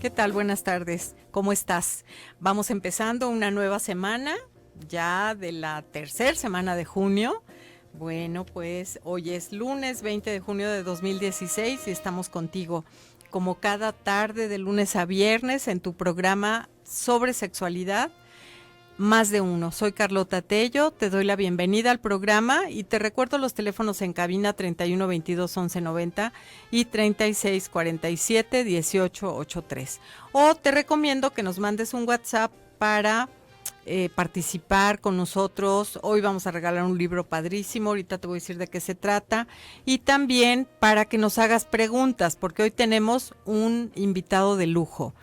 ¿Qué tal? Buenas tardes. ¿Cómo estás? Vamos empezando una nueva semana, ya de la tercera semana de junio. Bueno, pues hoy es lunes 20 de junio de 2016 y estamos contigo como cada tarde de lunes a viernes en tu programa sobre sexualidad. Más de uno. Soy Carlota Tello, te doy la bienvenida al programa y te recuerdo los teléfonos en cabina 31 22 11 90 y 36 47 18 83. O te recomiendo que nos mandes un WhatsApp para participar con nosotros. Hoy vamos a regalar un libro padrísimo, ahorita te voy a decir de qué se trata. Y también para que nos hagas preguntas, porque hoy tenemos un invitado de lujo.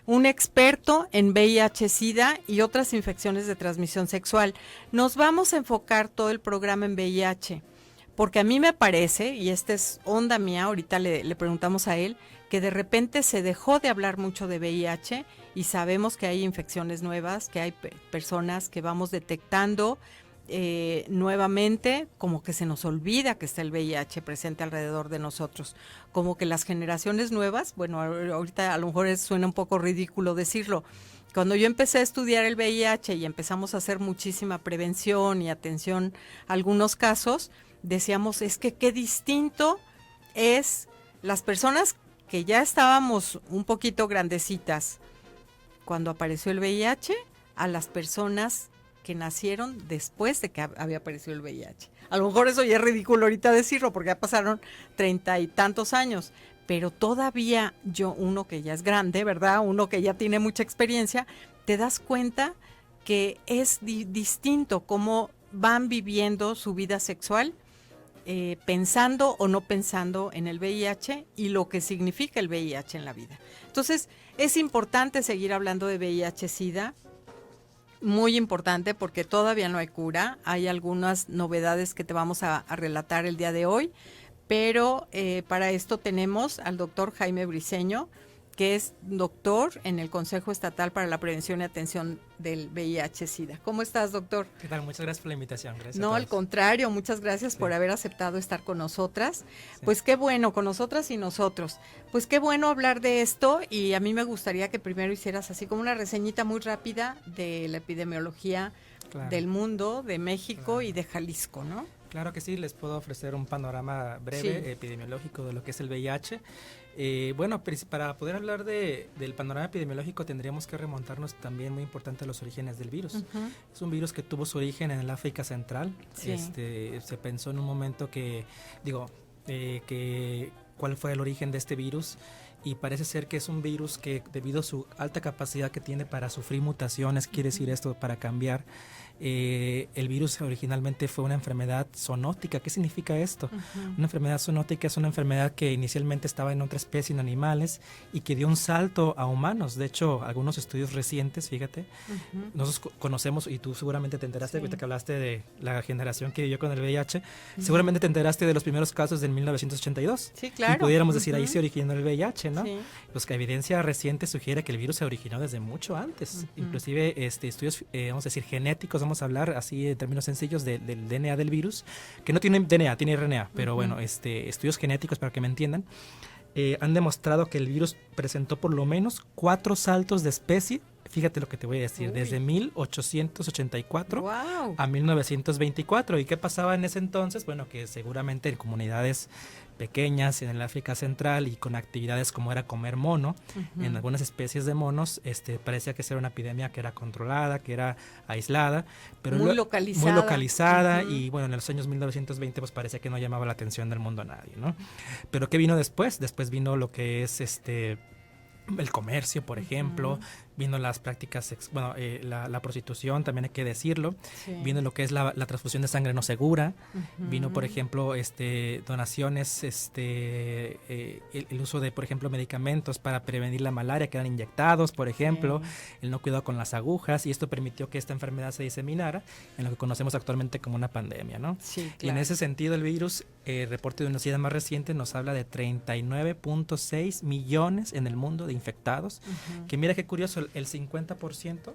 Un experto en VIH-Sida y otras infecciones de transmisión sexual. Nos vamos a enfocar todo el programa en VIH, porque a mí me parece, y esta es onda mía, ahorita le preguntamos a él, que de repente se dejó de hablar mucho de VIH y sabemos que hay infecciones nuevas, que hay personas que vamos detectando nuevamente, como que se nos olvida que está el VIH presente alrededor de nosotros, como que las generaciones nuevas, bueno, ahorita a lo mejor suena un poco ridículo decirlo, cuando yo empecé a estudiar el VIH y empezamos a hacer muchísima prevención y atención a algunos casos, decíamos, es que qué distinto es las personas que ya estábamos un poquito grandecitas cuando apareció el VIH a las personas que nacieron después de que había aparecido el VIH. A lo mejor eso ya es ridículo ahorita decirlo porque ya pasaron 30 y tantos años, pero todavía uno que ya es grande, ¿verdad? Uno que ya tiene mucha experiencia, te das cuenta que es distinto cómo van viviendo su vida sexual, pensando o no pensando en el VIH y lo que significa el VIH en la vida. Entonces, es importante seguir hablando de VIH-Sida, muy importante porque todavía no hay cura, hay algunas novedades que te vamos a relatar el día de hoy, pero para esto tenemos al doctor Jaime Briceño, que es doctor en el Consejo Estatal para la Prevención y Atención del VIH-Sida. ¿Cómo estás, doctor? ¿Qué tal? Muchas gracias por la invitación. Gracias. No, al contrario, muchas gracias por haber aceptado estar con nosotras. Sí. Pues qué bueno, con nosotras y nosotros. Pues qué bueno hablar de esto y a mí me gustaría que primero hicieras así como una reseñita muy rápida de la epidemiología del mundo, de México y de Jalisco, ¿no? Claro que sí, les puedo ofrecer un panorama breve epidemiológico de lo que es el VIH. Bueno, para poder hablar del panorama epidemiológico tendríamos que remontarnos también muy importante a los orígenes del virus. Es un virus que tuvo su origen en el África Central. Se pensó en un momento cuál fue el origen de este virus y parece ser que es un virus que debido a su alta capacidad que tiene para sufrir mutaciones, quiere decir esto, para cambiar. El virus originalmente fue una enfermedad zoonótica. ¿Qué significa esto? Una enfermedad zoonótica es una enfermedad que inicialmente estaba en otra especie, en animales, y que dio un salto a humanos. De hecho, algunos estudios recientes, fíjate, nosotros conocemos, y tú seguramente te enteraste, ahorita que hablaste de la generación que vivió con el VIH, seguramente te enteraste de los primeros casos del 1982. Sí, claro. Y pudiéramos decir, ahí se originó el VIH, ¿no? Sí. Pues que evidencia reciente sugiere que el virus se originó desde mucho antes. Inclusive estudios, vamos a decir, genéticos, vamos a hablar así en términos sencillos del DNA del virus, que no tiene DNA, tiene RNA, pero bueno, estudios genéticos para que me entiendan, han demostrado que el virus presentó por lo menos 4 saltos de especie. Fíjate lo que te voy a decir, desde 1884 a 1924. ¿Y qué pasaba en ese entonces? Bueno, que seguramente en comunidades pequeñas en el África Central y con actividades como era comer mono, en algunas especies de monos, parecía que era una epidemia que era controlada, que era aislada, pero muy localizada, y bueno, en los años 1920 pues parecía que no llamaba la atención del mundo a nadie, ¿no? Pero ¿qué vino después? Después vino lo que es el comercio, por ejemplo, vino las prácticas, la prostitución, también hay que decirlo, vino lo que es la transfusión de sangre no segura, vino, por ejemplo, donaciones, el uso de, por ejemplo, medicamentos para prevenir la malaria que eran inyectados, por ejemplo, el no cuidado con las agujas, y esto permitió que esta enfermedad se diseminara en lo que conocemos actualmente como una pandemia, ¿no? Sí, claro. Y en ese sentido el virus, el reporte de una UNICEF más reciente nos habla de 39.6 millones en el mundo de infectados, que mira qué curioso, el 50%,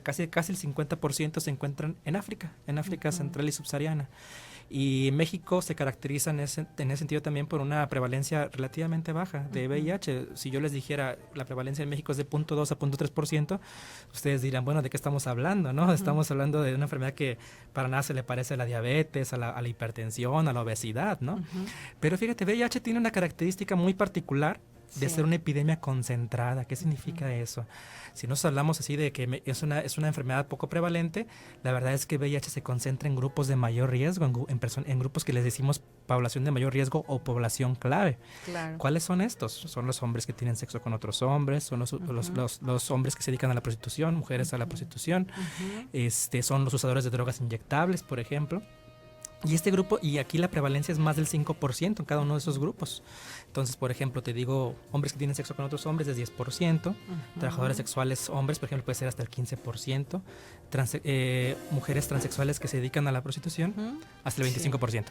casi el 50% se encuentran en África Central y Subsahariana. Y México se caracteriza en ese sentido también por una prevalencia relativamente baja de VIH. Si yo les dijera la prevalencia en México es de 0.2 a 0.3%, ustedes dirán, bueno, ¿de qué estamos hablando? ¿No? Estamos hablando de una enfermedad que para nada se le parece a la diabetes, a la hipertensión, a la obesidad, ¿no? Pero fíjate, VIH tiene una característica muy particular de ser una epidemia concentrada. ¿Qué significa eso? Si nos hablamos así de que es una enfermedad poco prevalente, la verdad es que VIH se concentra en grupos de mayor riesgo, en grupos que les decimos población de mayor riesgo o población clave. Claro. ¿Cuáles son estos? Son los hombres que tienen sexo con otros hombres, son los hombres que se dedican a la prostitución, mujeres a la prostitución, son los usadores de drogas inyectables, por ejemplo. Y este grupo, y aquí la prevalencia es más del 5% en cada uno de esos grupos. Entonces, por ejemplo, te digo, hombres que tienen sexo con otros hombres es 10%, trabajadores sexuales hombres, por ejemplo, puede ser hasta el 15%, mujeres transexuales que se dedican a la prostitución, hasta el 25%.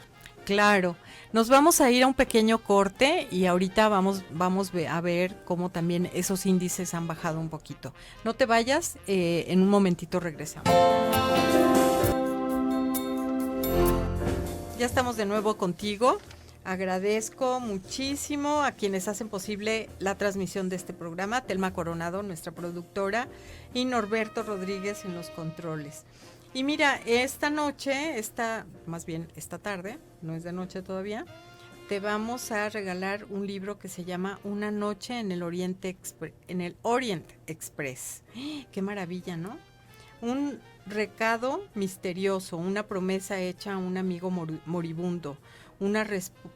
Claro, nos vamos a ir a un pequeño corte y ahorita vamos a ver cómo también esos índices han bajado un poquito. No te vayas, en un momentito regresamos. Ya estamos de nuevo contigo. Agradezco muchísimo a quienes hacen posible la transmisión de este programa, Telma Coronado, nuestra productora, y Norberto Rodríguez en los controles. Y mira, esta tarde, no es de noche todavía, te vamos a regalar un libro que se llama Una noche en el Orient Express. ¡Qué maravilla!, ¿no? Un recado misterioso, una promesa hecha a un amigo moribundo, una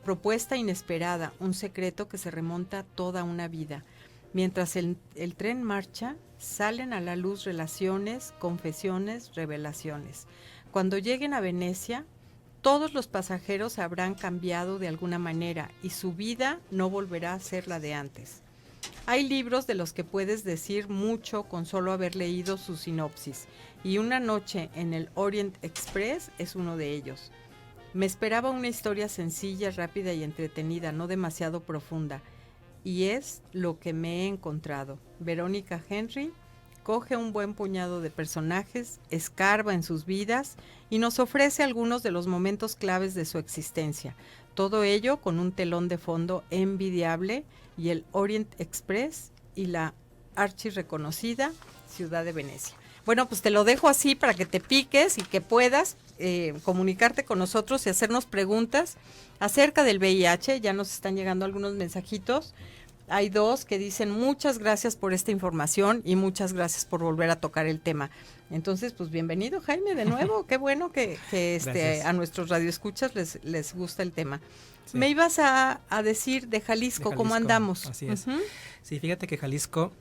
propuesta inesperada, un secreto que se remonta toda una vida. Mientras el tren marcha, salen a la luz relaciones, confesiones, revelaciones. Cuando lleguen a Venecia, todos los pasajeros habrán cambiado de alguna manera y su vida no volverá a ser la de antes. Hay libros de los que puedes decir mucho con solo haber leído su sinopsis, y Una noche en el Orient Express es uno de ellos. Me esperaba una historia sencilla, rápida y entretenida, no demasiado profunda, y es lo que me he encontrado. Verónica Henry coge un buen puñado de personajes, escarba en sus vidas y nos ofrece algunos de los momentos claves de su existencia. Todo ello con un telón de fondo envidiable y el Orient Express y la archirreconocida ciudad de Venecia. Bueno, pues te lo dejo así para que te piques y que puedas comunicarte con nosotros y hacernos preguntas acerca del VIH. Ya nos están llegando algunos mensajitos. Hay dos que dicen muchas gracias por esta información y muchas gracias por volver a tocar el tema. Entonces, pues bienvenido, Jaime, de nuevo. Qué bueno que a nuestros radioescuchas les gusta el tema. Sí. Me ibas a decir de Jalisco, ¿cómo andamos? Así es. Sí, fíjate que Jalisco,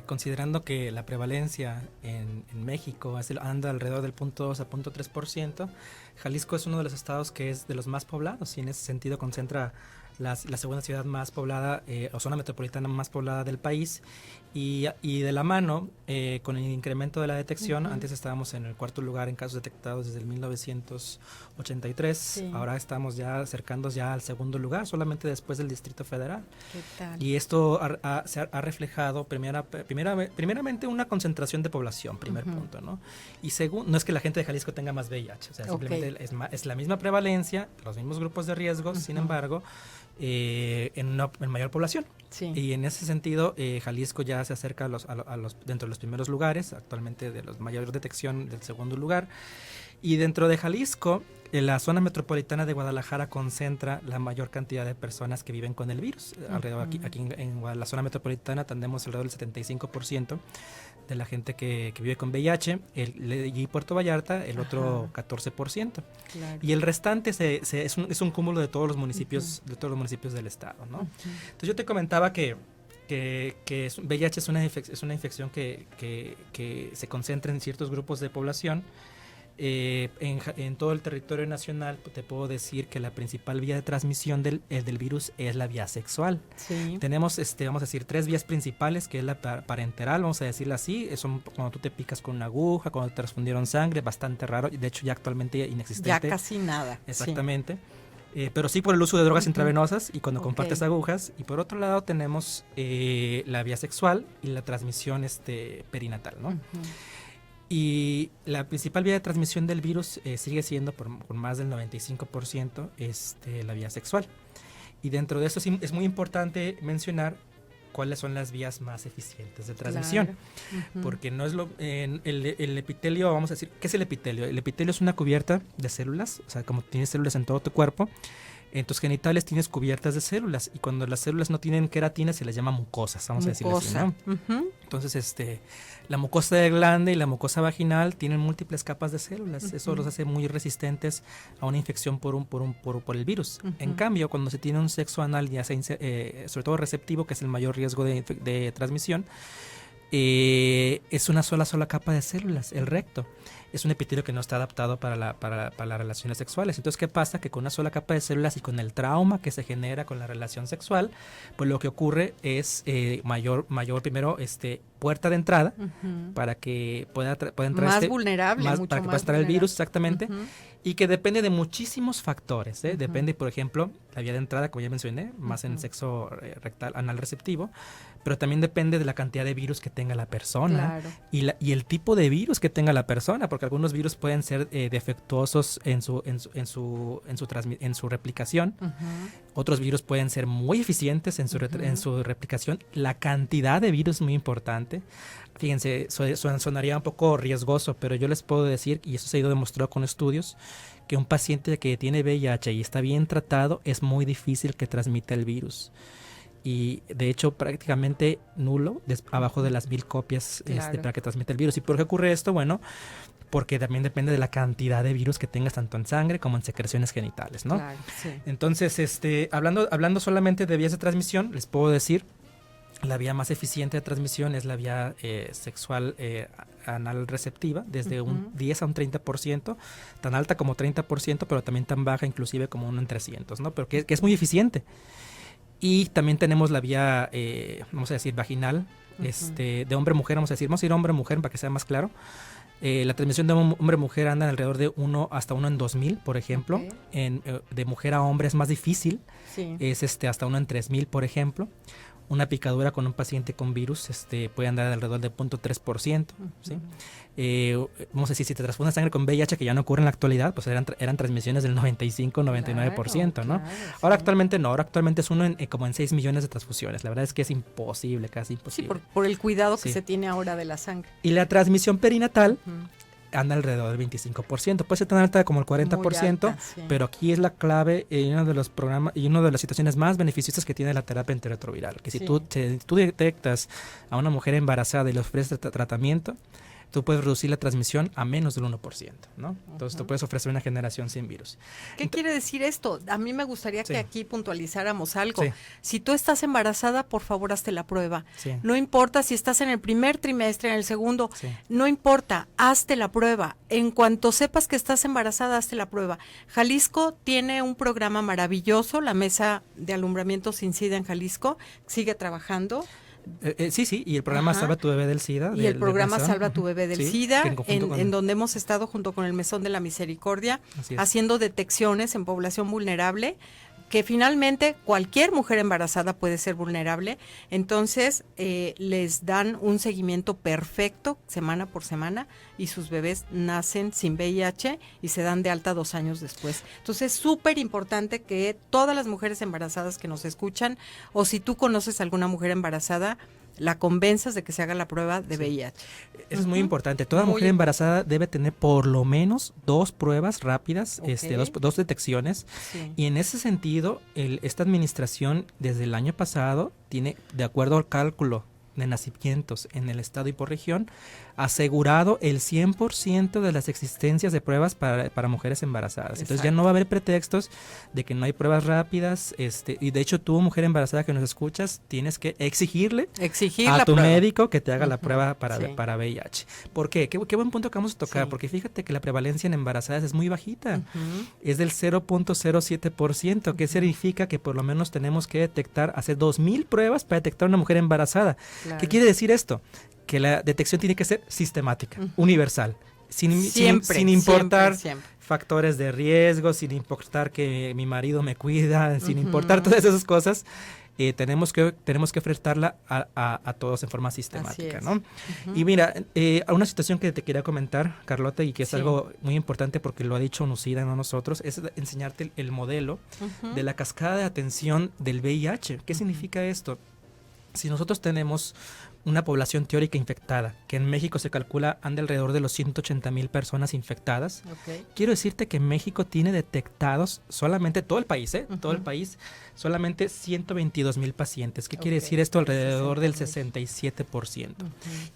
considerando que la prevalencia en México anda alrededor del 0.2 a 0.3%, Jalisco es uno de los estados que es de los más poblados y en ese sentido concentra la segunda ciudad más poblada o zona metropolitana más poblada del país y de la mano con el incremento de la detección, antes estábamos en el cuarto lugar en casos detectados desde el 1983, ahora estamos ya acercándonos ya al segundo lugar, solamente después del Distrito Federal. ¿Qué tal? Y esto se ha reflejado primeramente una concentración de población, primer punto, ¿no? Y segundo, no es que la gente de Jalisco tenga más VIH, o sea, simplemente es la misma prevalencia, los mismos grupos de riesgo, sin embargo, en mayor población. Sí. Y en ese sentido, Jalisco ya se acerca dentro de los primeros lugares, actualmente de los mayor detección del segundo lugar. Y dentro de Jalisco, la zona metropolitana de Guadalajara concentra la mayor cantidad de personas que viven con el virus. Alrededor aquí en la zona metropolitana tendemos alrededor del 75% de la gente que vive con VIH, y Puerto Vallarta el otro 14%. Claro. Y el restante es un cúmulo de todos los municipios del estado, ¿no? Entonces yo te comentaba que VIH es una infección que se concentra en ciertos grupos de población. En todo el territorio nacional te puedo decir que la principal vía de transmisión del virus es la vía sexual. Sí. Tenemos, vamos a decir, 3 vías principales, que es la parenteral, vamos a decirla así, son cuando tú te picas con una aguja, cuando te transfundieron sangre, bastante raro, de hecho ya actualmente inexistente. Ya casi nada. Exactamente. Sí. Pero sí por el uso de drogas intravenosas y cuando compartes agujas. Y por otro lado tenemos la vía sexual y la transmisión perinatal, ¿no? Y la principal vía de transmisión del virus sigue siendo por más del 95% la vía sexual. Y dentro de eso es muy importante mencionar cuáles son las vías más eficientes de transmisión. Claro. Porque no es el epitelio, vamos a decir, ¿qué es el epitelio? El epitelio es una cubierta de células, o sea, como tienes células en todo tu cuerpo, en tus genitales tienes cubiertas de células, y cuando las células no tienen queratina se les llama mucosas, vamos a decirlo así, ¿no? Entonces, la mucosa de glande y la mucosa vaginal tienen múltiples capas de células. Eso los hace muy resistentes a una infección por el virus. En cambio, cuando se tiene un sexo anal, ya sea sobre todo receptivo, que es el mayor riesgo de transmisión, es una sola capa de células, el recto. Es un epitelio que no está adaptado para las relaciones sexuales. Entonces, ¿qué pasa? Que con una sola capa de células y con el trauma que se genera con la relación sexual, pues lo que ocurre es mayor primero puerta de entrada para que pueda entrar más vulnerable, para que pueda entrar el virus, exactamente, y que depende de muchísimos factores. Depende, por ejemplo, la vía de entrada, como ya mencioné, más en sexo rectal, anal receptivo, pero también depende de la cantidad de virus que tenga la persona, claro, y el tipo de virus que tenga la persona, porque algunos virus pueden ser defectuosos en su replicación. Otros virus pueden ser muy eficientes en su replicación. La cantidad de virus es muy importante. Fíjense, sonaría un poco riesgoso, pero yo les puedo decir, y eso se ha ido demostrado con estudios, que un paciente que tiene VIH y está bien tratado, es muy difícil que transmita el virus. Y de hecho prácticamente nulo abajo de las 1000 copias, claro, para que transmita el virus. ¿Y por qué ocurre esto? Bueno, porque también depende de la cantidad de virus que tengas tanto en sangre como en secreciones genitales, ¿no? Claro, sí. Entonces, hablando solamente de vías de transmisión, les puedo decir, la vía más eficiente de transmisión es la vía sexual anal receptiva, desde un 10 a un 30%, tan alta como 30%, pero también tan baja inclusive como uno en 300, ¿no? Pero que es muy eficiente. Y también tenemos la vía, vamos a decir, vaginal, de hombre-mujer, vamos a decir hombre-mujer para que sea más claro. La transmisión de hombre-mujer anda alrededor de 1 hasta 1 en 2000, por ejemplo. De mujer a hombre es más difícil, sí, es hasta 1 en 3000, por ejemplo. Una picadura con un paciente con virus puede andar alrededor de 0.3%, ¿sí? Vamos a decir, si te transfundes sangre con VIH, que ya no ocurre en la actualidad, pues eran transmisiones del 95-99%, ¿no? Claro, ahora sí. Actualmente no, actualmente es uno como en 6 millones de transfusiones. La verdad es que es imposible, casi imposible. Sí, por el cuidado que se tiene ahora de la sangre. Y la transmisión perinatal anda alrededor del 25%, puede ser tan alta como el 40%, alta, sí, pero aquí es la clave y uno de los programas y una de las situaciones más beneficiosas que tiene la terapia antirretroviral, que si tú detectas a una mujer embarazada y le ofreces tratamiento, tú puedes reducir la transmisión a menos del 1%, ¿no? Entonces tú puedes ofrecer una generación sin virus. ¿Qué quiere decir esto? A mí me gustaría que aquí puntualizáramos algo. Sí. Si tú estás embarazada, por favor, hazte la prueba. Sí. No importa si estás en el primer trimestre, en el segundo, no importa, hazte la prueba. En cuanto sepas que estás embarazada, hazte la prueba. Jalisco tiene un programa maravilloso, la Mesa de Alumbramiento Sin SIDA en Jalisco, sigue trabajando. Sí, y el programa Salva tu bebé del SIDA. Y el programa Salva tu bebé del SIDA, en donde hemos estado junto con el Mesón de la Misericordia, haciendo detecciones en población vulnerable, que finalmente cualquier mujer embarazada puede ser vulnerable. Entonces les dan un seguimiento perfecto semana por semana y sus bebés nacen sin VIH y se dan de alta 2 años después. Entonces es súper importante que todas las mujeres embarazadas que nos escuchan, o si tú conoces a alguna mujer embarazada, la convenzas de que se haga la prueba de VIH. Eso es muy importante. Toda mujer embarazada debe tener por lo menos 2 pruebas rápidas, dos detecciones. Sí. Y en ese sentido, esta administración desde el año pasado tiene, de acuerdo al cálculo de nacimientos en el estado y por región, asegurado el 100% de las existencias de pruebas para mujeres embarazadas. Exacto. Entonces ya no va a haber pretextos de que no hay pruebas rápidas, y de hecho tú, mujer embarazada que nos escuchas, tienes que exigir a tu médico que te haga la prueba para VIH. ¿Por qué? Qué buen punto que vamos a tocar, porque fíjate que la prevalencia en embarazadas es muy bajita, es del 0.07%, que significa que por lo menos tenemos que hacer 2000 pruebas para detectar a una mujer embarazada. Claro. ¿Qué quiere decir esto? Que la detección tiene que ser sistemática, universal, sin importar factores de riesgo, sin importar que mi marido me cuida, sin importar todas esas cosas. tenemos que enfrentarla a todos en forma sistemática, ¿no? Uh-huh. Y mira, una situación que te quería comentar, Carlota, y que es algo muy importante porque lo ha dicho Nucida, no nosotros, es enseñarte el modelo de la cascada de atención del VIH. ¿Qué significa esto? Si nosotros tenemos una población teórica infectada, que en México se calcula anda alrededor de los 180,000 personas infectadas. Quiero decirte que México tiene detectados solamente, todo el país, todo el país, solamente 122,000 pacientes. ¿Qué quiere decir esto? Alrededor del 67%.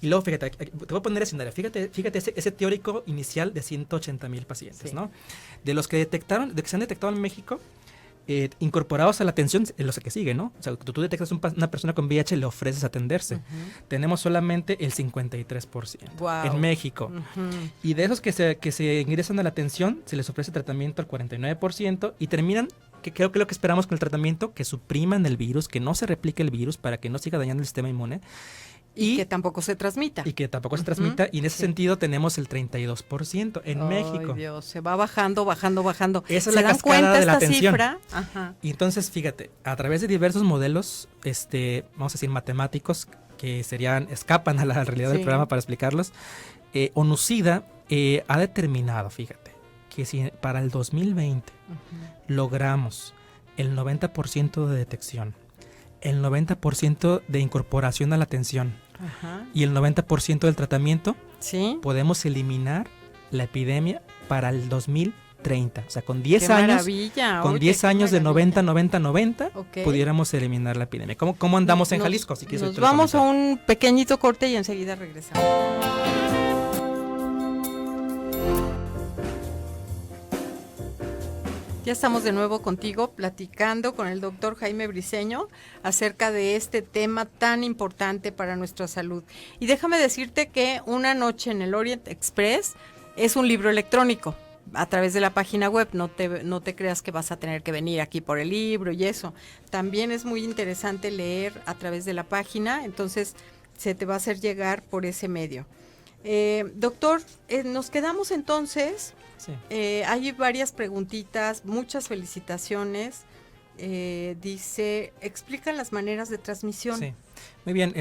Y luego, fíjate, te voy a poner escenario. Fíjate ese teórico inicial de 180,000 pacientes, ¿no? De los que se han detectado en México, incorporados a la atención en los que sigue, ¿no? O sea, tú detectas una persona con VIH, le ofreces atenderse. Tenemos solamente el 53% en México. Y de esos que se ingresan a la atención, se les ofrece tratamiento al 49% y terminan, que creo que lo que esperamos con el tratamiento, que supriman el virus, que no se replique el virus para que no siga dañando el sistema inmune. Y que tampoco se transmita. Y en ese sentido tenemos el 32% en México. Dios, se va bajando. Esa es la cascada de la atención. Cifra? Y entonces, fíjate, a través de diversos modelos, vamos a decir matemáticos, que escapan a la realidad del programa para explicarlos, ONUCIDA ha determinado, fíjate, que si para el 2020 logramos el 90% de detección, el 90% de incorporación a la atención y el 90% del tratamiento, podemos eliminar la epidemia para el 2030. O sea, con 10 años, con 10 años de 90, pudiéramos eliminar la epidemia. ¿Cómo andamos en Jalisco? Si nos vamos a un pequeñito corte y enseguida regresamos. Ya estamos de nuevo contigo platicando con el doctor Jaime Briceño acerca de este tema tan importante para nuestra salud. Y déjame decirte que Una noche en el Orient Express es un libro electrónico a través de la página web. No te creas que vas a tener que venir aquí por el libro y eso. También es muy interesante leer a través de la página, entonces se te va a hacer llegar por ese medio. Doctor, nos quedamos entonces... hay varias preguntitas, muchas felicitaciones. Dice, explican las maneras de transmisión. Sí, muy bien,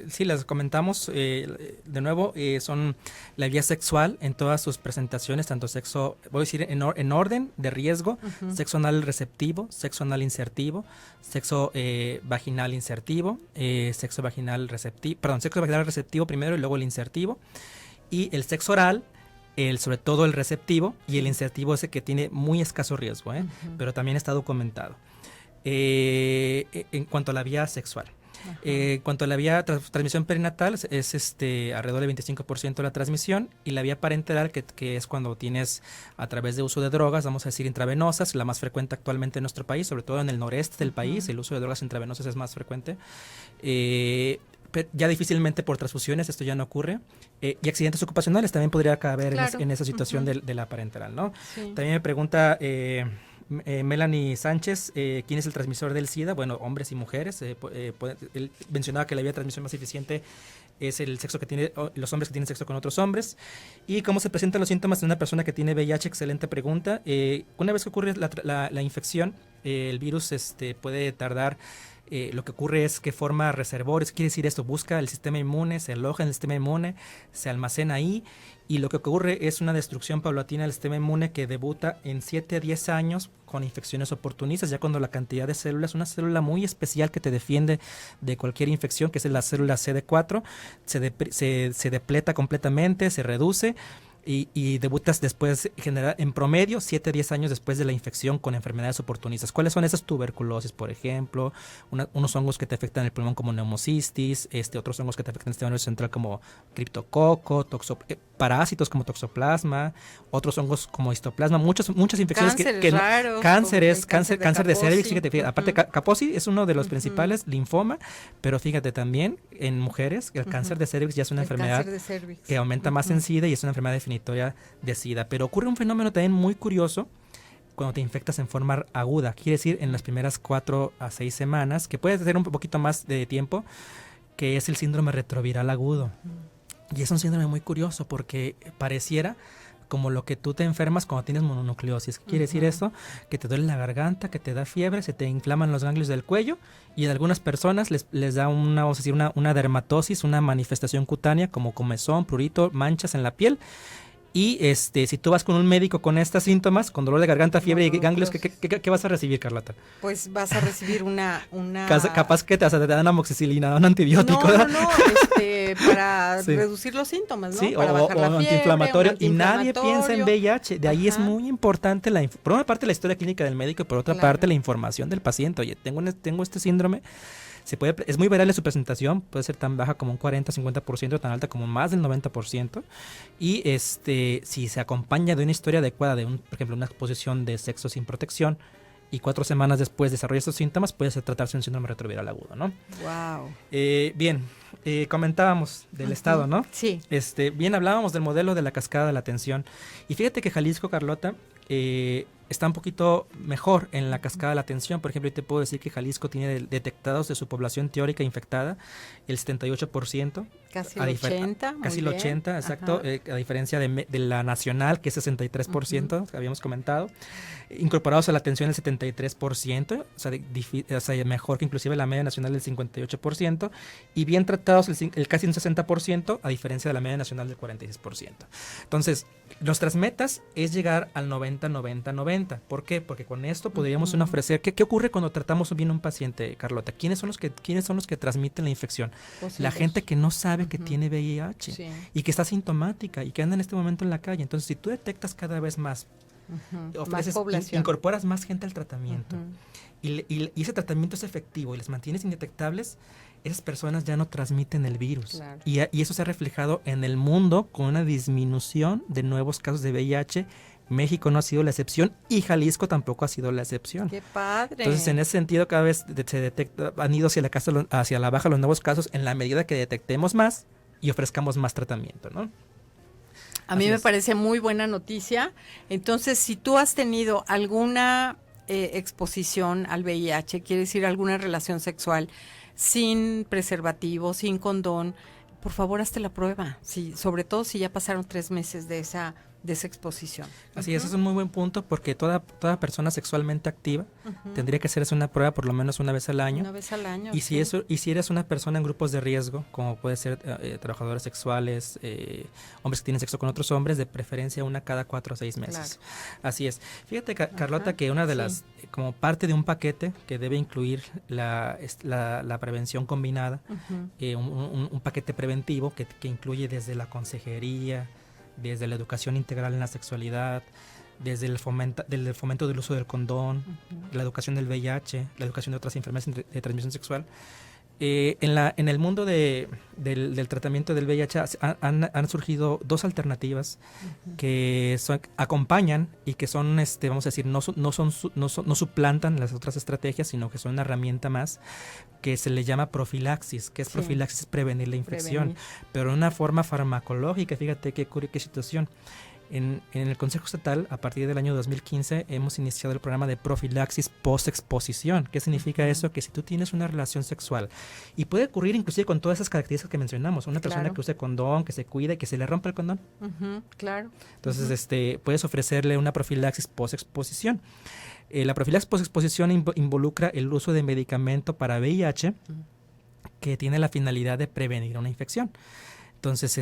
sí, las comentamos de nuevo, son la vía sexual en todas sus presentaciones, tanto sexo, voy a decir en orden de riesgo, sexo anal receptivo, sexo anal insertivo, sexo vaginal insertivo, sexo vaginal receptivo primero y luego el insertivo, y el sexo oral, sobre todo el receptivo, y el insertivo ese que tiene muy escaso riesgo, pero también está documentado. En cuanto a la vía sexual. En cuanto a la vía transmisión perinatal, es alrededor del 25% de la transmisión, y la vía parenteral, que es cuando tienes a través de uso de drogas, vamos a decir intravenosas, la más frecuente actualmente en nuestro país, sobre todo en el noreste del país, el uso de drogas intravenosas es más frecuente. Ya difícilmente por transfusiones, esto ya no ocurre, y accidentes ocupacionales también podría caber en esa situación de la parenteral, ¿no? También me pregunta Melanie Sánchez, ¿quién es el transmisor del SIDA? Bueno, hombres y mujeres. Él mencionaba que la vía de transmisión más eficiente es el sexo que tiene los hombres que tienen sexo con otros hombres. ¿Y cómo se presentan los síntomas de una persona que tiene VIH? Excelente pregunta. Una vez que ocurre la infección, el virus puede tardar. Lo que ocurre es que forma reservorios. Quiere decir esto, busca el sistema inmune, se aloja en el sistema inmune, se almacena ahí, y lo que ocurre es una destrucción paulatina del sistema inmune que debuta en 7 a 10 años con infecciones oportunistas, ya cuando la cantidad de células, una célula muy especial que te defiende de cualquier infección, que es la célula CD4, se depleta completamente, se reduce, y debutas después, en promedio, 7 a 10 años después de la infección con enfermedades oportunistas. ¿Cuáles son esas? Tuberculosis, por ejemplo, unos hongos que te afectan el pulmón como neumocistis, otros hongos que te afectan el sistema nervioso central como criptococo, parásitos como toxoplasma, otros hongos como histoplasma, muchas infecciones cáncer de cervix, fíjate, aparte Kaposi es uno de los principales, linfoma, pero fíjate también en mujeres el cáncer de cervix ya es una enfermedad que aumenta más en SIDA y es una enfermedad definitoria de SIDA. Pero ocurre un fenómeno también muy curioso cuando te infectas en forma aguda, quiere decir en las primeras 4 a 6 semanas, que puede tener un poquito más de tiempo, que es el síndrome retroviral agudo. Y es un síndrome muy curioso porque pareciera como lo que tú te enfermas cuando tienes mononucleosis. ¿Qué quiere decir esto? Que te duele la garganta, que te da fiebre, se te inflaman los ganglios del cuello y en algunas personas les da vamos a decir, una dermatosis, una manifestación cutánea como comezón, prurito, manchas en la piel. Y si tú vas con un médico con estos síntomas, con dolor de garganta, fiebre y ganglios, ¿qué vas a recibir, Carlota? Pues vas a recibir una... Capaz que te dan amoxicilina, un antibiótico. No, para reducir los síntomas, ¿no? Sí, para bajar la fiebre, antiinflamatorio. Y nadie piensa en VIH. De ahí es muy importante, por una parte, la historia clínica del médico y por otra parte, la información del paciente. Oye, tengo este síndrome. Es muy variable su presentación, puede ser tan baja como un 40-50%, tan alta como más del 90%. Y si se acompaña de una historia adecuada, por ejemplo, una exposición de sexo sin protección, y 4 semanas después desarrolla estos síntomas, puede tratarse un síndrome retroviral agudo, ¿no? Wow. Bien, comentábamos del estado, ¿no? Sí. Bien, hablábamos del modelo de la cascada de la atención. Y fíjate que Jalisco, Carlota, está un poquito mejor en la cascada de la atención. Por ejemplo, yo te puedo decir que Jalisco tiene detectados de su población teórica infectada el 78%. Casi el 80%. Casi el 80%, exacto. A diferencia de la nacional, que es 63%, que habíamos comentado. Incorporados a la atención el 73%, o sea, mejor que inclusive la media nacional del 58%. Y bien tratados el casi un 60%, a diferencia de la media nacional del 46%. Entonces, nuestras metas es llegar al 90-90-90. ¿Por qué? Porque con esto podríamos ofrecer... ¿Qué ocurre cuando tratamos bien a un paciente, Carlota? ¿Quiénes son los que transmiten la infección? Pues la gente que no sabe que tiene VIH y que está sintomática y que anda en este momento en la calle. Entonces, si tú detectas cada vez más, ofreces, incorporas más gente al tratamiento y ese tratamiento es efectivo y les mantienes indetectables, esas personas ya no transmiten el virus. Claro. Y eso se ha reflejado en el mundo con una disminución de nuevos casos de VIH. México no ha sido la excepción y Jalisco tampoco ha sido la excepción. ¡Qué padre! Entonces, en ese sentido, cada vez se detecta, han ido hacia la baja los nuevos casos en la medida que detectemos más y ofrezcamos más tratamiento, ¿no? A mí me parece muy buena noticia. Entonces, si tú has tenido alguna exposición al VIH, quiere decir alguna relación sexual sin preservativo, sin condón, por favor, hazte la prueba. Sí, sobre todo si ya pasaron 3 meses de esa exposición. Así es, ese es un muy buen punto porque toda persona sexualmente activa tendría que hacerse una prueba por lo menos una vez al año. Una vez al año. Y si eres una persona en grupos de riesgo, como puede ser trabajadores sexuales, hombres que tienen sexo con otros hombres, de preferencia una cada 4 o 6 meses. Claro. Así es. Fíjate, Carlota, que una de las, como parte de un paquete que debe incluir la prevención combinada, un paquete preventivo que incluye desde la consejería, desde la educación integral en la sexualidad, desde el fomento del uso del condón, la educación del VIH, la educación de otras enfermedades de transmisión sexual. En el mundo del tratamiento del VIH han surgido 2 alternativas que acompañan y que son, vamos a decir, no suplantan las otras estrategias, sino que son una herramienta más, que se le llama profilaxis, que es profilaxis, prevenir la infección, pero de una forma farmacológica. Fíjate qué situación. En el Consejo Estatal, a partir del año 2015, hemos iniciado el programa de profilaxis post-exposición. ¿Qué significa eso? Que si tú tienes una relación sexual, y puede ocurrir inclusive con todas esas características que mencionamos, una persona que use condón, que se cuide, que se le rompa el condón. Claro. Entonces, puedes ofrecerle una profilaxis post-exposición. La profilaxis post-exposición involucra el uso de medicamento para VIH que tiene la finalidad de prevenir una infección. Entonces,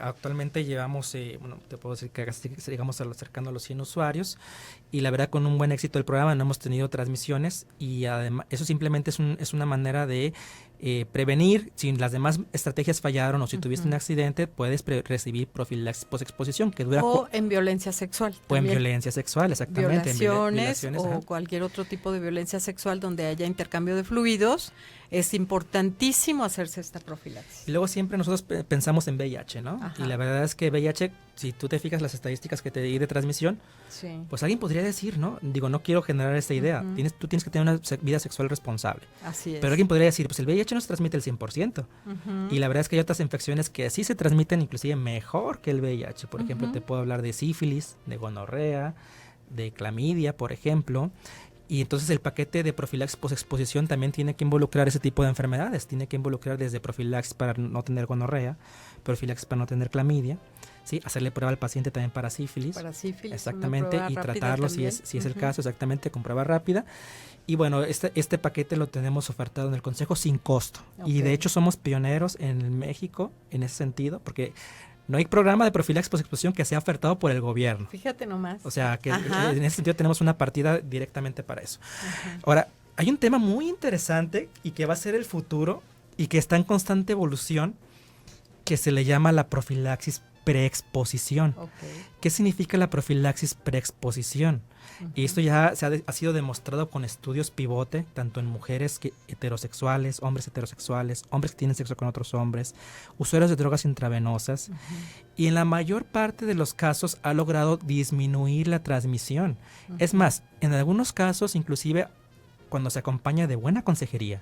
actualmente llevamos, te puedo decir que llegamos acercando a los 100 usuarios y la verdad con un buen éxito del programa no hemos tenido transmisiones y además eso simplemente es una manera de prevenir. Si las demás estrategias fallaron o si tuviste un accidente, puedes recibir profilaxis post-exposición que dura... O en violencia sexual. O en violencia sexual, exactamente. Violaciones o cualquier otro tipo de violencia sexual donde haya intercambio de fluidos. Es importantísimo hacerse esta profilaxis. Y luego siempre nosotros pensamos en VIH, ¿no? Y la verdad es que VIH, si tú te fijas las estadísticas que te di de transmisión, pues alguien podría decir, ¿no? Digo, no quiero generar esta idea. Tú tienes que tener una vida sexual responsable. Así es. Pero alguien podría decir, pues el VIH no se transmite el 100%. Y la verdad es que hay otras infecciones que sí se transmiten inclusive mejor que el VIH. Por ejemplo, te puedo hablar de sífilis, de gonorrea, de clamidia, por ejemplo. Y entonces el paquete de profilaxis post-exposición también tiene que involucrar ese tipo de enfermedades. Tiene que involucrar desde profilaxis para no tener gonorrea, profilaxis para no tener clamidia, ¿sí? Hacerle prueba al paciente también para sífilis. Para sífilis. Exactamente, y tratarlo si es el caso, exactamente, con prueba rápida. Y bueno, este paquete lo tenemos ofertado en el Consejo sin costo. Y de hecho somos pioneros en México en ese sentido, porque no hay programa de profilaxis post-exposición que sea ofertado por el gobierno. Fíjate nomás. O sea, que en ese sentido tenemos una partida directamente para eso. Ahora, hay un tema muy interesante y que va a ser el futuro y que está en constante evolución, que se le llama la profilaxis preexposición. ¿Qué significa la profilaxis preexposición? Y esto ya ha sido demostrado con estudios pivote, tanto en mujeres heterosexuales, hombres que tienen sexo con otros hombres, usuarios de drogas intravenosas, y en la mayor parte de los casos ha logrado disminuir la transmisión. Es más, en algunos casos, inclusive cuando se acompaña de buena consejería,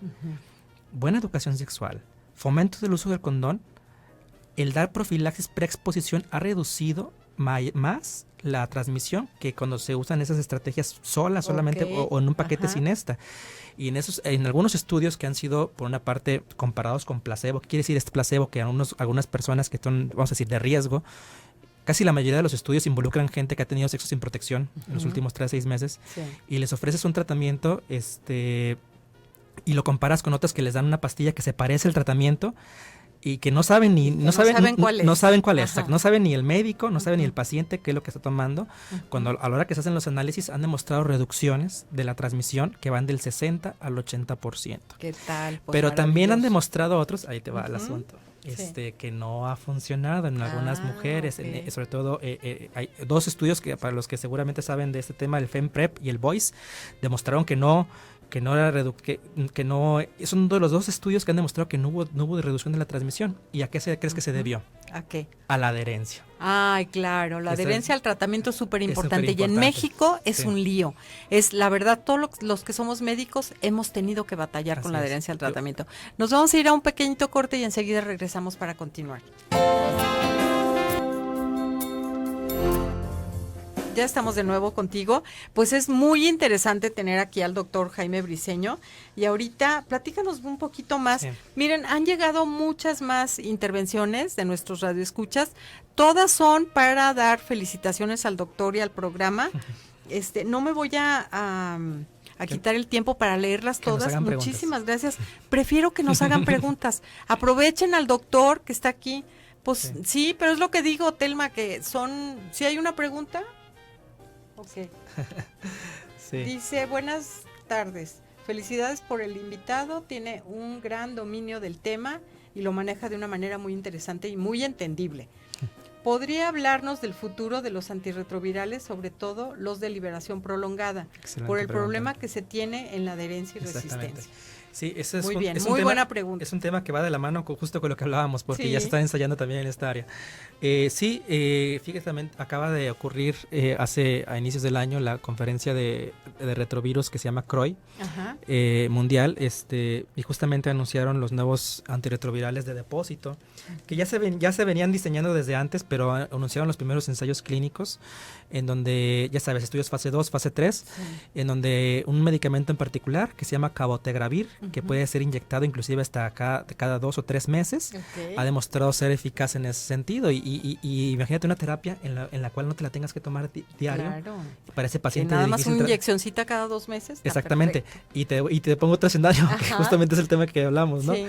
buena educación sexual, fomento del uso del condón, el dar profilaxis preexposición ha reducido más la transmisión que cuando se usan esas estrategias solamente o en un paquete sin esta. Y en algunos estudios que han sido, por una parte, comparados con placebo, ¿qué quiere decir este placebo? Que algunas personas que son, vamos a decir, de riesgo, casi la mayoría de los estudios involucran gente que ha tenido sexo sin protección en los últimos 3 a 6 meses, y les ofreces un tratamiento y lo comparas con otras que les dan una pastilla que se parece al tratamiento, y que no saben cuál es, no saben ni el médico, no saben ni el paciente qué es lo que está tomando, cuando a la hora que se hacen los análisis han demostrado reducciones de la transmisión que van del 60 al 80%. ¿Qué tal? Pues pero también han demostrado otros, ahí te va el asunto, que no ha funcionado en algunas mujeres, sobre todo hay 2 estudios que para los que seguramente saben de este tema, el FEMPREP y el VOICE, demostraron que no son de los 2 estudios que han demostrado que no hubo reducción de la transmisión. ¿Y a qué crees que se debió? ¿A qué? A la adherencia. Ay, claro, la adherencia al tratamiento es súper importante, y en México es un lío. Es la verdad, todos los que somos médicos hemos tenido que batallar con la adherencia al tratamiento. Nos vamos a ir a un pequeñito corte y enseguida regresamos para continuar. Ya estamos de nuevo contigo. Pues es muy interesante tener aquí al doctor Jaime Briceño. Y ahorita, platícanos un poquito más. Sí. Miren, han llegado muchas más intervenciones de nuestros radioescuchas. Todas son para dar felicitaciones al doctor y al programa. No me voy a quitar el tiempo para leerlas todas. Muchísimas gracias. Prefiero que nos hagan preguntas. Aprovechen al doctor que está aquí. Pues sí, pero es lo que digo, Telma, que si hay una pregunta. Ok. Dice, buenas tardes. Felicidades por el invitado. Tiene un gran dominio del tema y lo maneja de una manera muy interesante y muy entendible. ¿Podría hablarnos del futuro de los antirretrovirales, sobre todo los de liberación prolongada, por el problema que se tiene en la adherencia y resistencia? Sí, eso es muy buena pregunta. Es un tema que va de la mano justo con lo que hablábamos, porque ya se está ensayando también en esta área. Fíjate, también acaba de ocurrir a inicios del año la conferencia de retrovirus que se llama CROI mundial, y justamente anunciaron los nuevos antirretrovirales de depósito, que ya se venían diseñando desde antes, pero anunciaron los primeros ensayos clínicos, en donde, ya sabes, estudios fase 2, fase 3, en donde un medicamento en particular que se llama cabotegravir, que puede ser inyectado inclusive hasta cada 2 o 3 meses, ha demostrado ser eficaz en ese sentido, y imagínate una terapia en la cual no te la tengas que tomar diario, para ese paciente. Nada más una inyeccioncita cada 2 meses. Exactamente, y te pongo otro escenario, que justamente es el tema que hablamos, ¿no? Sí.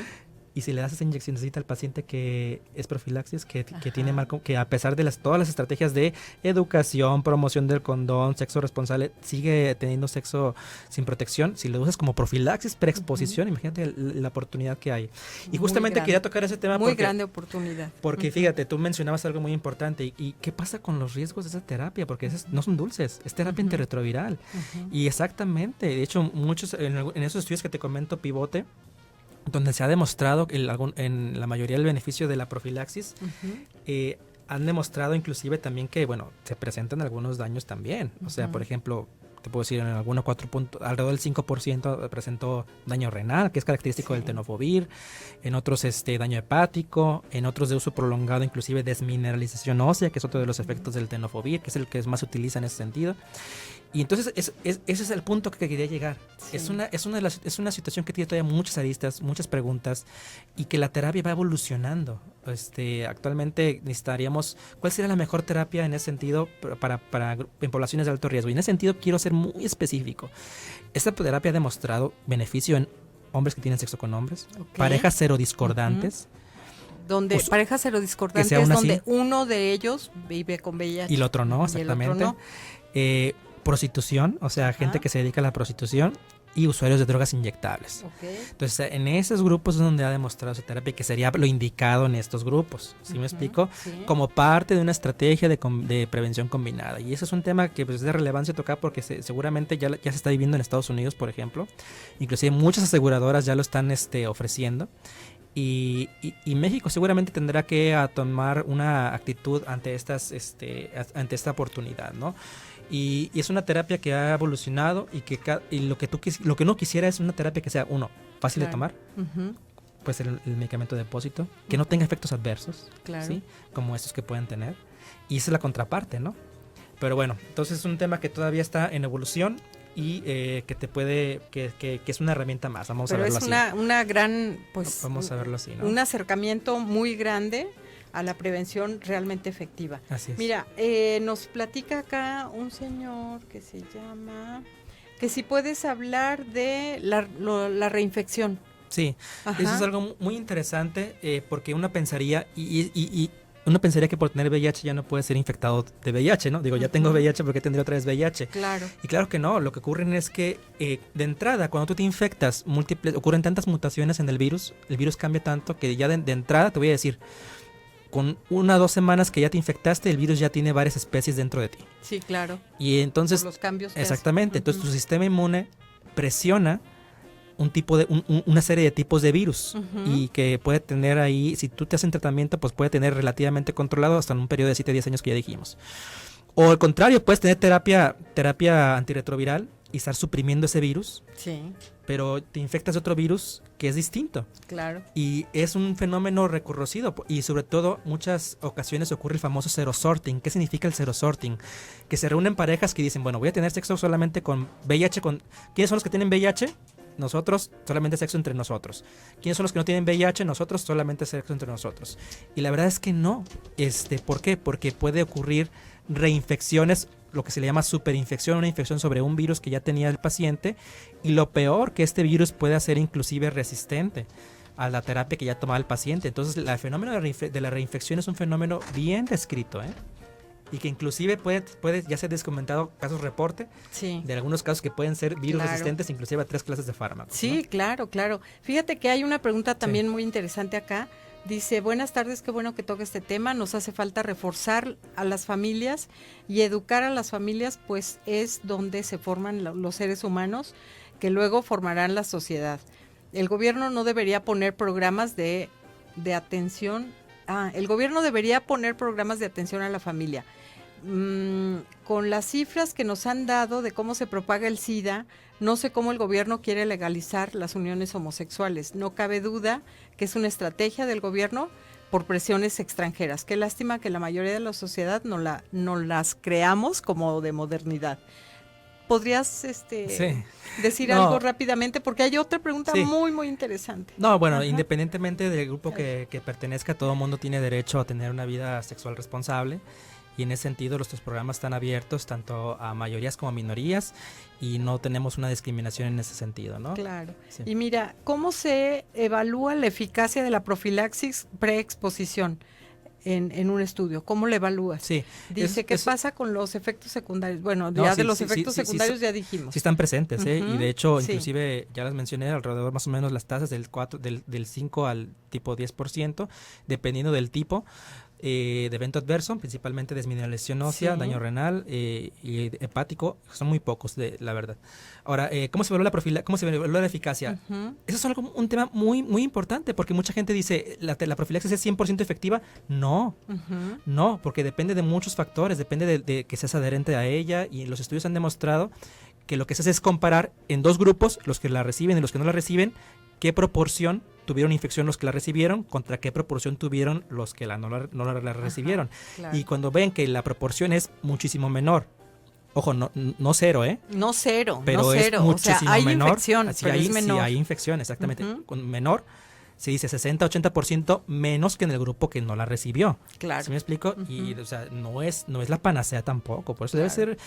Y si le das esa inyeccióncita al paciente que es profilaxis, que tiene que a pesar de todas las estrategias de educación, promoción del condón, sexo responsable, sigue teniendo sexo sin protección, si lo usas como profilaxis preexposición, imagínate la oportunidad que hay. Y justamente quería tocar ese tema muy grande oportunidad. Porque fíjate, tú mencionabas algo muy importante, y ¿qué pasa con los riesgos de esa terapia? Porque no son dulces, es terapia antirretroviral. Y exactamente, de hecho, muchos en esos estudios que te comento, pivote, donde se ha demostrado en la mayoría del beneficio de la profilaxis, han demostrado inclusive también que, se presentan algunos daños también. O sea, por ejemplo, te puedo decir, en algunos alrededor del 5% presentó daño renal, que es característico del tenofovir, en otros daño hepático, en otros de uso prolongado, inclusive desmineralización ósea, que es otro de los efectos del tenofovir, que es el que más se utiliza en ese sentido. Y entonces ese es el punto que quería llegar. Sí. Es una situación que tiene todavía muchas aristas, muchas preguntas, y que la terapia va evolucionando. Actualmente necesitaríamos, ¿cuál sería la mejor terapia en ese sentido en poblaciones de alto riesgo? Y en ese sentido quiero ser muy específico. Esta terapia ha demostrado beneficio en hombres que tienen sexo con hombres, parejas serodiscordantes. Donde parejas serodiscordantes es donde uno de ellos vive con VIH. Y el otro no, exactamente. El otro no. Prostitución, o sea, gente que se dedica a la prostitución, y usuarios de drogas inyectables. Entonces, en esos grupos es donde ha demostrado su terapia, que sería lo indicado en estos grupos, ¿sí me explico? Sí. Como parte de una estrategia de prevención combinada. Y ese es un tema que pues, es de relevancia tocar porque seguramente ya se está viviendo en Estados Unidos, por ejemplo. Inclusive muchas aseguradoras ya lo están ofreciendo. Y México seguramente tendrá que tomar una actitud ante esta oportunidad, ¿no? Y es una terapia que ha evolucionado y lo que uno quisiera es una terapia que sea, fácil de tomar, pues el medicamento de depósito, que no tenga efectos adversos, ¿sí? Como estos que pueden tener. Y esa es la contraparte, ¿no? Pero bueno, entonces es un tema que todavía está en evolución y que es una herramienta más. Vamos a verlo así. Pero es una gran, pues, vamos a verlo así, ¿no? Un acercamiento muy grande a la prevención realmente efectiva. Así es. Mira, nos platica acá un señor que se llama, que si puedes hablar de la reinfección. Sí, eso es algo muy interesante porque uno pensaría uno pensaría que por tener VIH ya no puede ser infectado de VIH, ¿no? Digo, ya tengo VIH, ¿por qué tendría otra vez VIH? Claro. Y claro que no, lo que ocurre es que de entrada, cuando tú te infectas, ocurren tantas mutaciones en el virus cambia tanto que ya de entrada te voy a decir, con 1 o 2 semanas que ya te infectaste, el virus ya tiene varias especies dentro de ti. Sí, claro. Y entonces, por los cambios exactamente, entonces tu sistema inmune presiona una serie de tipos de virus y que puede tener ahí, si tú te haces tratamiento, pues puede tener relativamente controlado hasta en un periodo de 7 a 10 años que ya dijimos. O al contrario, puedes tener terapia antirretroviral y estar suprimiendo ese virus. Sí. Pero te infectas de otro virus que es distinto. Claro. Y es un fenómeno reconocido y sobre todo muchas ocasiones ocurre el famoso serosorting. ¿Qué significa el serosorting? Que se reúnen parejas que dicen, bueno, voy a tener sexo solamente con VIH. ¿Quiénes son los que tienen VIH? Nosotros, solamente sexo entre nosotros. ¿Quiénes son los que no tienen VIH? Nosotros, solamente sexo entre nosotros. Y la verdad es que no. ¿Por qué? Porque puede ocurrir reinfecciones, lo que se le llama superinfección, una infección sobre un virus que ya tenía el paciente, y lo peor, que este virus puede hacer inclusive resistente a la terapia que ya tomaba el paciente. Entonces, el fenómeno de la reinfección es un fenómeno bien descrito, y que inclusive puede ya se ha documentado casos reporte de algunos casos que pueden ser virus resistentes inclusive a 3 clases de fármacos. Sí, ¿no? Claro. Fíjate que hay una pregunta también muy interesante acá. Dice, buenas tardes, qué bueno que toque este tema, nos hace falta reforzar a las familias y educar a las familias, pues es donde se forman los seres humanos que luego formarán la sociedad. El gobierno no debería poner programas de atención, el gobierno debería poner programas de atención a la familia. Con las cifras que nos han dado de cómo se propaga el SIDA, no sé cómo el gobierno quiere legalizar las uniones homosexuales. No cabe duda que es una estrategia del gobierno por presiones extranjeras. Qué lástima que la mayoría de la sociedad no las creamos como de modernidad. ¿Podrías decir algo rápidamente? Porque hay otra pregunta muy, muy interesante. No, bueno, independientemente del grupo que pertenezca, todo mundo tiene derecho a tener una vida sexual responsable. Y en ese sentido nuestros programas están abiertos tanto a mayorías como a minorías y no tenemos una discriminación en ese sentido, ¿no? Claro. Sí. Y mira, ¿cómo se evalúa la eficacia de la profilaxis preexposición en un estudio? ¿Cómo la evalúas? Sí. Dice, ¿qué pasa con los efectos secundarios? Bueno, ya de los efectos secundarios ya dijimos. Sí están presentes, y de hecho, inclusive ya las mencioné, alrededor más o menos las tasas del 5 al tipo 10%, dependiendo del tipo. De evento adverso, principalmente desmineralización ósea, daño renal y hepático, son muy pocos, la verdad. Ahora, ¿cómo se evalúa la eficacia? Eso es un tema muy, muy importante, porque mucha gente dice, ¿la profilaxis es 100% efectiva? No, no, porque depende de muchos factores, depende de que seas adherente a ella, y los estudios han demostrado que lo que se hace es comparar en 2 grupos, los que la reciben y los que no la reciben, qué proporción tuvieron infección los que la recibieron contra qué proporción tuvieron los que no la recibieron. Claro. Y cuando ven que la proporción es muchísimo menor Ojo, no cero, ¿eh? No cero, pero no cero. es muchísimo o sea, hay menor. infección, pero es menor. Sí, hay infección, exactamente. Con menor, se dice 60-80% menos que en el grupo que no la recibió. Claro. ¿Sí me explico? Y, o sea, no es la panacea tampoco. Por eso debe ser...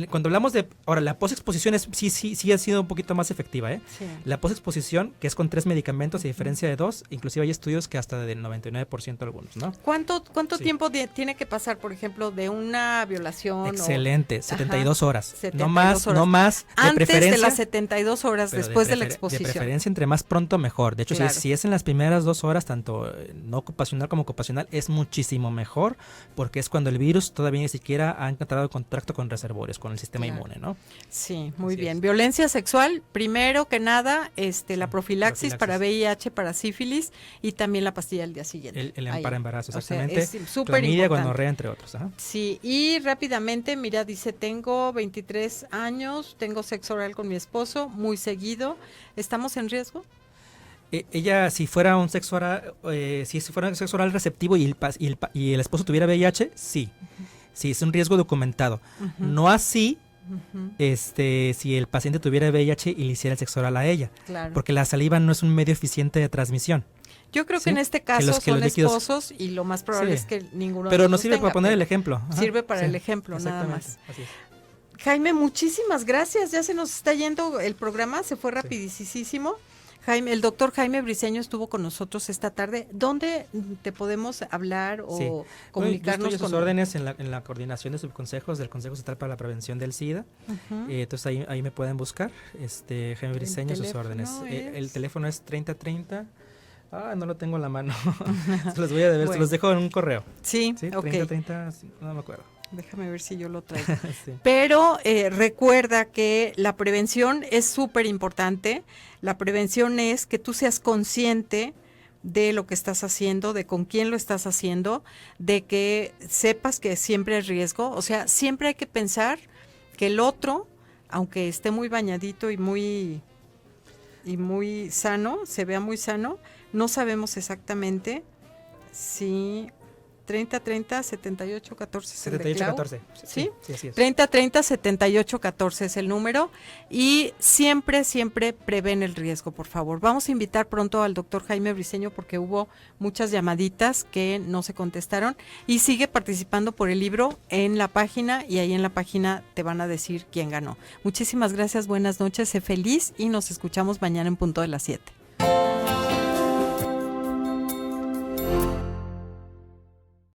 cuando hablamos de... Ahora, la posexposición sí ha sido un poquito más efectiva, ¿eh? Sí. La posexposición, que es con 3 medicamentos a diferencia de 2, inclusive hay estudios que hasta del 99% algunos, ¿no? ¿Cuánto tiempo tiene que pasar, por ejemplo, de una violación? Excelente, 72 horas. 72 No más. Antes de preferencia, de las 72 horas, después de la exposición. De preferencia, entre más pronto mejor. De hecho, claro. si es en las primeras 2 horas, tanto no ocupacional como ocupacional, es muchísimo mejor, porque es cuando el virus todavía ni siquiera ha encontrado contacto con reservorios, con el sistema inmune, ¿no? Sí, muy Así bien. es. Violencia sexual, primero que nada, la profilaxis para VIH, para sífilis y también la pastilla del día siguiente. Para embarazo, exactamente. O sea, es súper importante. Gonorrea, entre otros. Ajá. Sí, y rápidamente, mira, dice, tengo 23 años, tengo sexo oral con mi esposo, muy seguido. ¿Estamos en riesgo? Ella, si fuera un sexo oral, receptivo y el esposo tuviera VIH, sí. Sí, es un riesgo documentado. No así si el paciente tuviera VIH y le hiciera el sexo oral a ella. Claro. Porque la saliva no es un medio eficiente de transmisión. Yo creo que en este caso son esposos y lo más probable es que ninguno pero de los nos sirve tenga, para poner el ejemplo. Ajá. Sirve para el ejemplo, nada más. Así es. Jaime, muchísimas gracias. Ya se nos está yendo el programa, se fue rapidísimo. Jaime, el doctor Jaime Briceño estuvo con nosotros esta tarde. ¿Dónde te podemos hablar o comunicarnos? Yo estoy a sus órdenes en la coordinación de subconsejos del Consejo Estatal para la Prevención del SIDA. Entonces ahí me pueden buscar. Jaime Briceño, sus órdenes. El teléfono es 3030. No lo tengo en la mano. Se los voy a deber, se los dejo en un correo. Sí, ok. 3030, no me acuerdo. Déjame ver si yo lo traigo. Sí. Pero recuerda que la prevención es súper importante. La prevención es que tú seas consciente de lo que estás haciendo, de con quién lo estás haciendo, de que sepas que siempre hay riesgo. O sea, siempre hay que pensar que el otro, aunque esté muy bañadito y muy sano, se vea muy sano, no sabemos exactamente si 3030 7814 7814. ¿Sí? Sí, así es. 3030 7814 es el número y siempre prevén el riesgo, por favor. Vamos a invitar pronto al doctor Jaime Briceño porque hubo muchas llamaditas que no se contestaron y sigue participando por el libro en la página y ahí en la página te van a decir quién ganó. Muchísimas gracias, buenas noches, sé feliz y nos escuchamos mañana en punto de las 7.